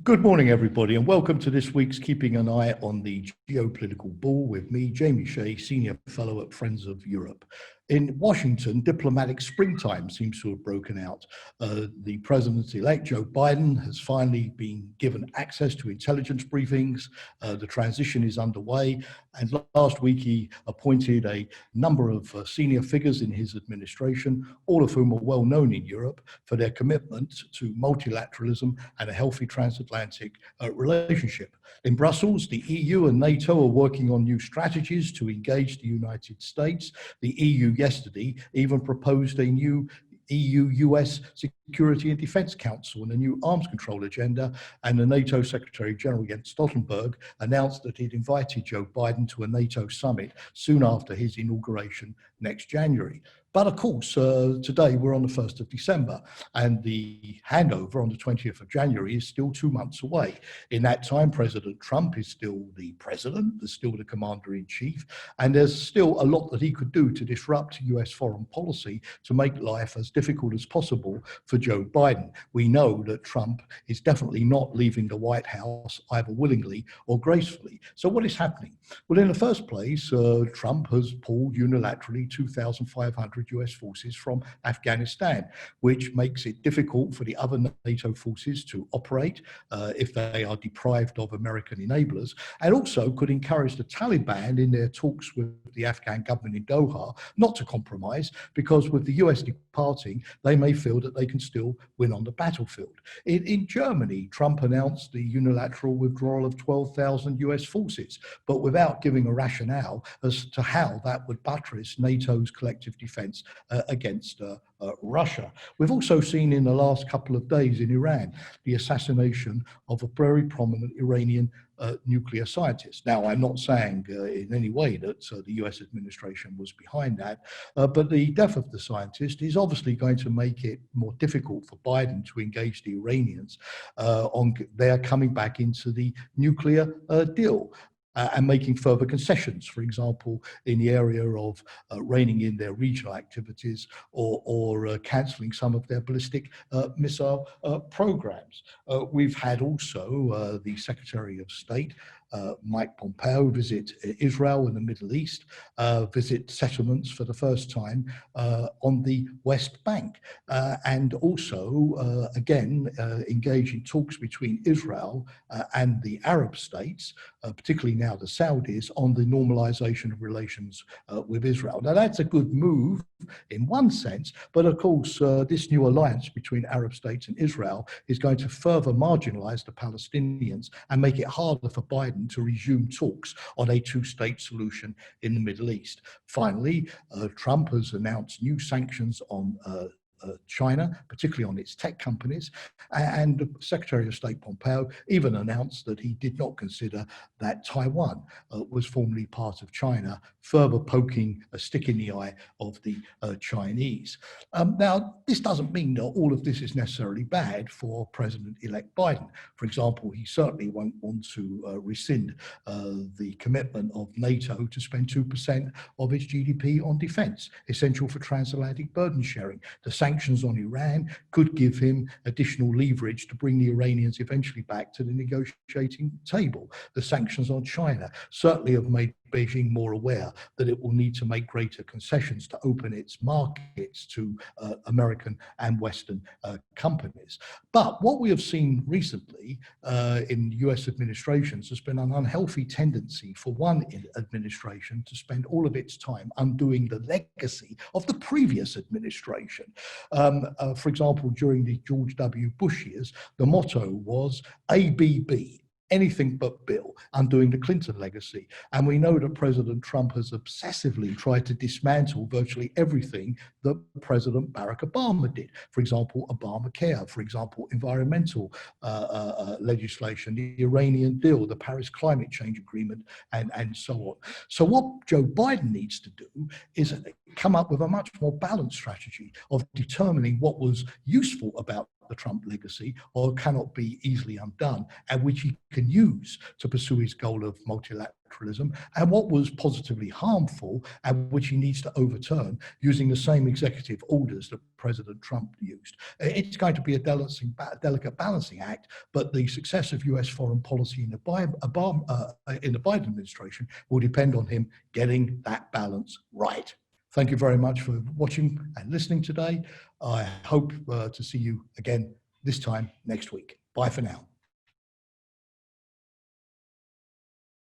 Good morning, everybody, and welcome to this week's Keeping an Eye on the Geopolitical Ball with me, Jamie Shea, Senior Fellow at Friends of Europe. In Washington, diplomatic springtime seems to have broken out. The President-elect, Joe Biden, has finally been given access to intelligence briefings. The transition is underway, and last week he appointed a number of senior figures in his administration, all of whom are well known in Europe for their commitment to multilateralism and a healthy transatlantic relationship. In Brussels, the EU and NATO are working on new strategies to engage the United States. The EU yesterday even proposed a new EU-US Security and Defence Council and a new arms control agenda, and the NATO Secretary General Jens Stoltenberg announced that he'd invited Joe Biden to a NATO summit soon after his inauguration next January. But of course, today we're on the 1st of December, and the handover on the 20th of January is still 2 months away. In that time, President Trump is still the president, is still the commander-in-chief, and there's still a lot that he could do to disrupt US foreign policy to make life as difficult as possible for Joe Biden. We know that Trump is definitely not leaving the White House either willingly or gracefully. So what is happening? Well, in the first place, Trump has pulled unilaterally 2,500 US forces from Afghanistan, which makes it difficult for the other NATO forces to operate if they are deprived of American enablers, and also could encourage the Taliban in their talks with the Afghan government in Doha not to compromise, because with the US departing, they may feel that they can still win on the battlefield. In Germany, Trump announced the unilateral withdrawal of 12,000 US forces, but without giving a rationale as to how that would buttress NATO's collective defense against Russia. We've also seen in the last couple of days in Iran the assassination of a very prominent Iranian nuclear scientist. Now, I'm not saying in any way that the US administration was behind that, but the death of the scientist is obviously going to make it more difficult for Biden to engage the Iranians on their coming back into the nuclear deal. And making further concessions, for example, in the area of reining in their regional activities or cancelling some of their ballistic missile programs. We've had also the Secretary of State, Mike Pompeo, visit Israel and the Middle East, visit settlements for the first time on the West Bank, and also, again, engage in talks between Israel and the Arab states, particularly now the Saudis, on the normalization of relations with Israel. Now, that's a good move in one sense, but of course, this new alliance between Arab states and Israel is going to further marginalize the Palestinians and make it harder for Biden to resume talks on a two-state solution in the Middle East. Finally, Trump has announced new sanctions on China, particularly on its tech companies, and the Secretary of State Pompeo even announced that he did not consider that Taiwan was formerly part of China, further poking a stick in the eye of the Chinese. Now, this doesn't mean that all of this is necessarily bad for President-elect Biden. For example, he certainly won't want to rescind the commitment of NATO to spend 2% of its GDP on defense, essential for transatlantic burden sharing. The sanctions on Iran could give him additional leverage to bring the Iranians eventually back to the negotiating table. The sanctions on China certainly have made Beijing more aware that it will need to make greater concessions to open its markets to American and Western companies. But what we have seen recently in US administrations has been an unhealthy tendency for one administration to spend all of its time undoing the legacy of the previous administration. For example, during the George W. Bush years, the motto was ABB, anything but Bill, undoing the Clinton legacy. And we know that President Trump has obsessively tried to dismantle virtually everything that President Barack Obama did. For example, Obamacare, for example, environmental legislation, the Iranian deal, the Paris Climate Change Agreement, and so on. So what Joe Biden needs to do is come up with a much more balanced strategy of determining what was useful about the Trump legacy or cannot be easily undone, and which he can use to pursue his goal of multilateralism, and what was positively harmful and which he needs to overturn using the same executive orders that President Trump used. It's going to be a delicate balancing act, but the success of US foreign policy in the Biden administration will depend on him getting that balance right. Thank you very much for watching and listening today. I hope to see you again this time next week. Bye for now.